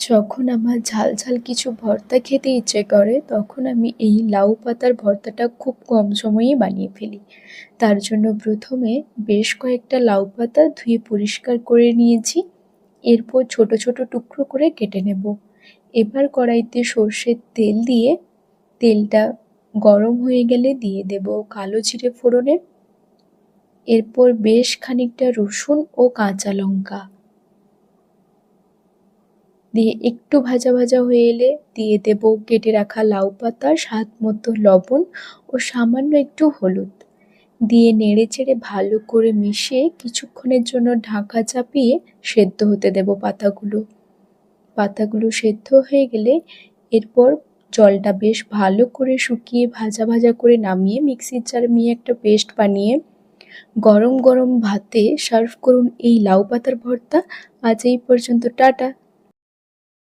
যখন আমার ঝাল ঝাল কিছু ভর্তা খেতে ইচ্ছে করে তখন আমি এই লাউ পাতার ভর্তাটা খুব কম সময়েই বানিয়ে ফেলি। তার জন্য প্রথমে বেশ কয়েকটা লাউ পাতা ধুয়ে পরিষ্কার করে নিয়েছি। এরপর ছোট ছোট টুকরো করে কেটে নেব। এবার কড়াইতে সর্ষের তেল দিয়ে তেলটা গরম হয়ে গেলে দিয়ে দেব কালো জিরে ফোড়নে। এরপর বেশ খানিকটা রসুন ও কাঁচা লঙ্কা দিয়ে একটু ভাজা ভাজা হয়ে এলে দিয়ে দেব কেটে রাখা লাউ পাতা, স্বাদ মতো লবণ ও সামান্য একটু হলুদ দিয়ে নেড়েচেড়ে ভালো করে মিশিয়ে কিছুক্ষণের জন্য ঢাকা চাপিয়ে সেদ্ধ হতে দেব পাতাগুলো সেদ্ধ হয়ে গেলে এরপর জলটা বেশ ভালো করে শুকিয়ে ভাজা ভাজা করে নামিয়ে মিক্সির জারে নিয়ে একটা পেস্ট বানিয়ে গরম গরম ভাতে সার্ভ করুন এই লাউ পাতার ভর্তা। আজ এই পর্যন্ত, টাটা।